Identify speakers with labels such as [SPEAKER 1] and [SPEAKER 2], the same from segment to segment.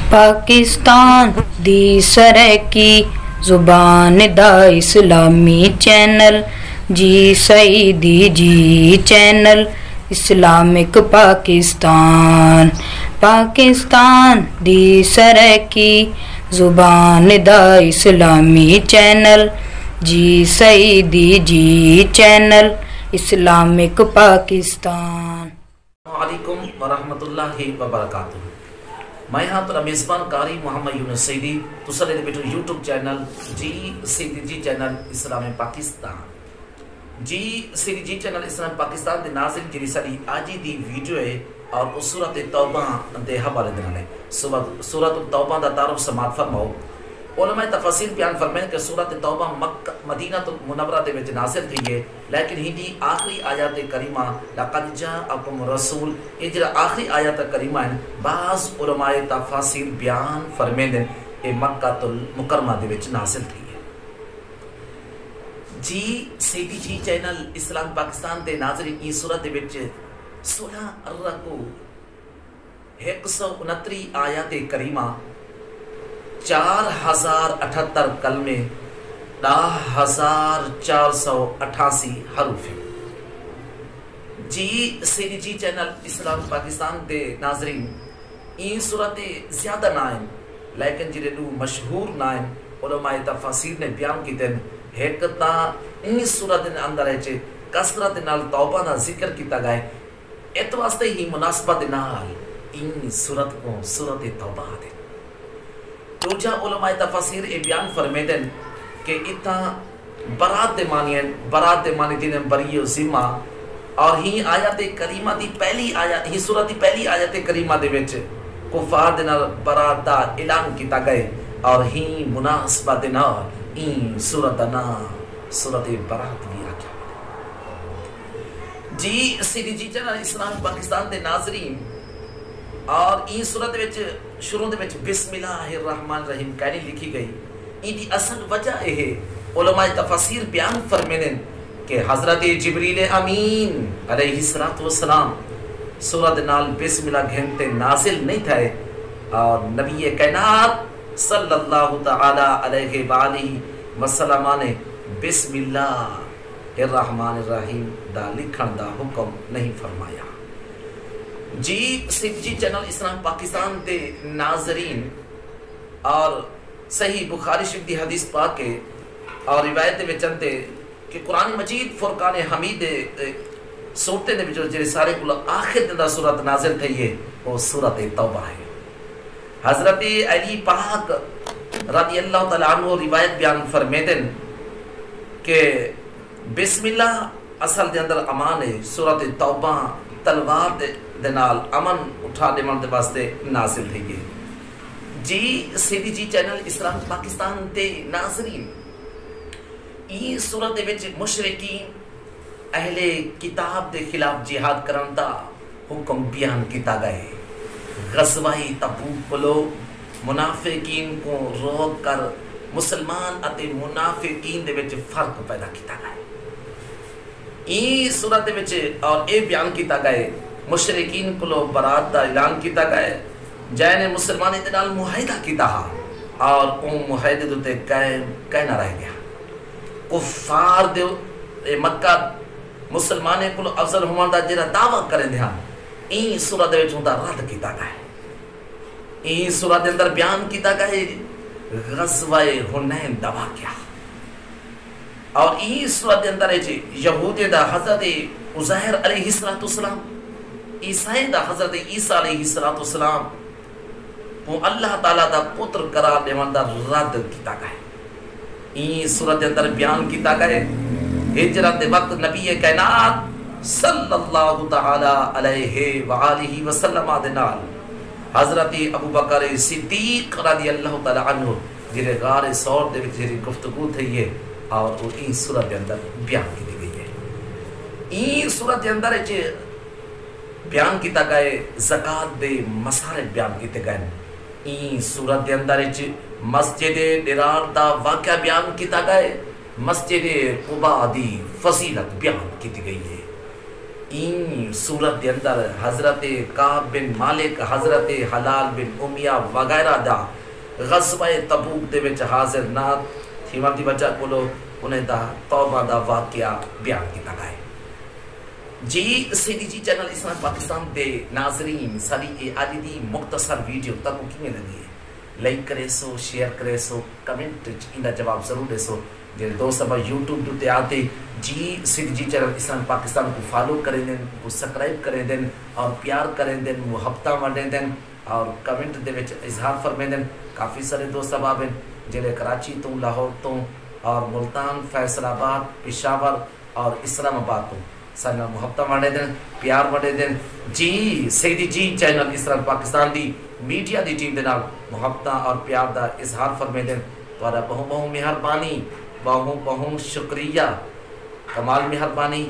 [SPEAKER 1] पाकिस्तान दी सरकी जुबान दा इस्लामी चैनल जी सईदी जी चैनल इस्लामिक पाकिस्तान। पाकिस्तान दी सरकी जुबान दा इस्लामी चैनल जी सईदी जी चैनल इस्लामिक पाकिस्तान।
[SPEAKER 2] वालेकुम वरहमतुल्लाहि वबरकातुहू। मैं हाँ तुरा मेज़बान कारी मोहम्मद यूनुस सईदी तुसा दे बैठो यूट्यूब चैनल जी सईदी जी चैनल इस्लाम पाकिस्तान। जी सईदी जी चैनल इस्लाम पाकिस्तान दे नाज़रीन जी साडी आज दी वीडियो है और उस सूरत तौबा दे हवाले दे नाल है। सूरत तौबा दा तारुफ समात फरमाओ। उलमाए तफसीर बयान फरमाए कि सूरत तौबा मक्का मदीनतुल मुनव्वरा दे विच नाज़िल थी है, लेकिन हिंदी आखिरी आयत करीमा लक़द जाअकुम रसूल इजरा आखिरी आयत करीमा है। बाज़ उलमाए तफसीर बयान फरमाते ए मक्कातुल मुकरमा दे विच नाज़िल थी है। जी सईदी जी चैनल इस्लाम पाकिस्तान दे नाज़रीन ई सूरत दे विच 16 रकू 169 आयत करीमा 4078 कलमे 10,488 हरूफ है। जी सईदी जी चैनल इस्लाम पाकिस्तान दे नाज़रीन ई सूरत ज़्यादा ना आहिनि, लेकिन जिहड़े ॾू मशहूर ना आहिनि उलमाए तफसीर ने बयान कीते एक ता इन सूरत दे अंदर है कसरत नाल तौबा दा जिक्र कीता गया इत वास्ते ही मुनासबत नाल इन सूरत को सूरत तौबा दे। दूजा उलमाए तफसीर ए बयान फरमाते कि इतना बरात दे मानी जिन्हें बरियो जिम्मा और ही आयत करीमा दी पहली आयत ही सूरत दी पहली आयत करीमा दे विच कुफार दे नाल बरात दा ऐलान कीता गए और ही मुनासबत दे नाल ई सूरत दा नाम सूरत बरात भी रखा। जी सईदी जी चैनल इस्लाम पाकिस्तान दे नाज़रीन और ई सूरत विच शुरू दे विच बिस्मिल्लाहिर्रहमानिर्रहीम कहनी लिखी गई। इदी असल वजह है उलमाए तफसीर बयान फरमाते कि हजरत जिब्रील अमीन अलैहिस्सलातु वस्सलाम सूरत नाल बिस्मिल्लाह घंटे नाजिल नहीं थे और नबी कायनात सल्लल्लाहु तआला अलैहि वालिहि वसल्लम ने बिस्मिल्लाहिर्रहमानिर्रहीम दा लिखण दा हुक्म नहीं फरमाया। जी सईदी जी चैनल इस्लाम पाकिस्तान दे नाज़रीन और सही बुखारी शरीफ दी हदीस पाक के और रिवायत में चलते कि कुरान मजीद फुरकान हमीद सूरत दे विच जेरे सारे कुल आखिर दा सूरत नाज़िल थई है वो सूरत तौबा है। हजरत अली पाक रज़ियल्लाहु तआला अन्हु रिवायत बयान फरमाते कि बिस्मिल्लाह असल दे अंदर अमान है। सूरत तौबा तलवार दे नाल अमन उठा देवन दे वास्ते नाज़िल थी है। जी सईदी जी चैनल इस्लाम पाकिस्तान दे नाज़रीन ई सूरत दे विच मुशरिकीन अहले किताब दे खिलाफ जिहाद करन दा हुक्म बयान कीता गया। गज़वाए तबूक को मुनाफिकीन को रोक कर मुसलमान अते मुनाफिकीन दे विच फर्क पैदा कीता गया। ई सूरत दे विच और ए बयान कीता गया मुशरिकीन को बरात दा ऐलान कीता गया जैने मुसलमानी दे नाल मुआहिदा कीता और ओ मुआहिदे ते कायम कहना रह गया। कुफार दे मक्का मुसलमाने को अफजल होने दा जेड़ा दावा करेंदे हन ई सूरत दे विच हुंदा रद्द कीता गया। ई सूरत दे अंदर बयान कीता गया गज़वाए हुनैन दा वाक़या और ई सूरत दे अंदर यहूदी दा हज़रत उज़ैर अलैहिस्सलाम ईसाई दा हज़रत ईसा अलैहिस्सलाम को अल्लाह ताला दा पुत्र करार देवन दा रद्द कीता गया। ई सूरत दे अंदर बयान कीता गया हिजरत दे वक्त नबी कायनात सल्लल्लाहु तआला अलैहि वालिहि वसल्लम दे नाल हज़रत अबू बकर सिद्दीक रज़ियल्लाहु तआला अन्हु जिरे गारे सौर दे विच जेरी गुफ्तगू थई है और वो ई सूरत के अंदर बयान की गई है। ई सूरत के अंदर बयान किया गया ज़कात दे मसाले बयान किए गए। ई सूरत के अंदर मस्जिद दिरार दा वाक़या बयान किया गया। मस्जिद कुबा दी फजीलत बयान की गई है। این صورت دے اندر حضرت کعب بن مالک، حضرت حلال بن امیہ وغیرہ دا غزوہ تبوک دے وچ حاضر نہ تھیون دی وجہ کولو انہیں دا توبہ دا واقعہ بیان کیتا گیا ہے۔ جی سیدھی جی چینل اسلام پاکستان دے ناظرین، ساری اے آج دی مختصر ویڈیو تک کیویں لگی ہے؟ لائک کرے سو، شیئر کرے سو، کمنٹ اندا جواب ضرور دے سو۔ جے دوست اب یوٹیوب تے آتے جی سیدھی جی چینل اسلام پاکستان کو فالو کریں دیں، کو سبسکرائب کریں دیں اور پیار کریں دیں، محبتہ ونڈیں دیں اور کمنٹ دے وچ اظہار فرمائیں دیں۔ کافی سارے دوست اب ہیں جڑے کراچی تو، لاہور تو اور ملتان، فیصل آباد، پشاور اور اسلام آباد تو سارے محبتہ ونڈیں دیں، پیار ونڈیں دیں۔ جی سیدھی جی چینل اسلام پاکستان دی میڈیا دی ٹیم دے نال محبتہ اور پیار دا اظہار فرمائیں دیں۔ تہاڈا بہت بہت مہربانی، بہت بہت شکریہ، کمال مہربانی۔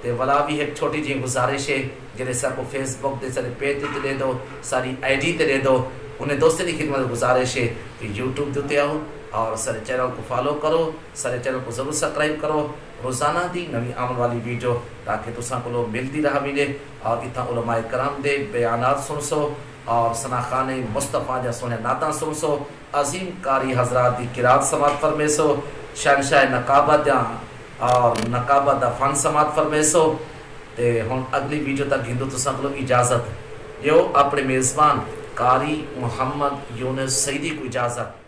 [SPEAKER 2] تے والا بھی ایک چھوٹی جی گزارش ہے، جنہیں سر کو فیس بک دے سارے پیج تے دے دو، ساری آئی ڈی تے دے دو۔ انہیں دوستے کی خدمت گزارش ہے کہ یوٹیوب تے آؤ اور سارے چینل کو فالو کرو، سارے چینل کو ضرور سبسکرائب کرو، روزانہ دی نوی آمن والی ویڈیو تاکہ تساں کو ملتی رہا ملے اور اتنا علماء کرام دے بیانات سن سو اور ثناخان مصطفیٰ جا سونے نعتاں سن سو، عظیم قاری حضرات دی قرات سماعت فرمے سو، شہنشاہ نقابت جا اور نقابت دا فن سماعت فرمے سو۔ تے ہن اگلی ویڈیو تک گھندو تساں کو اجازت، یو اپنے میزبان قاری محمد یونس سعیدی کو اجازت۔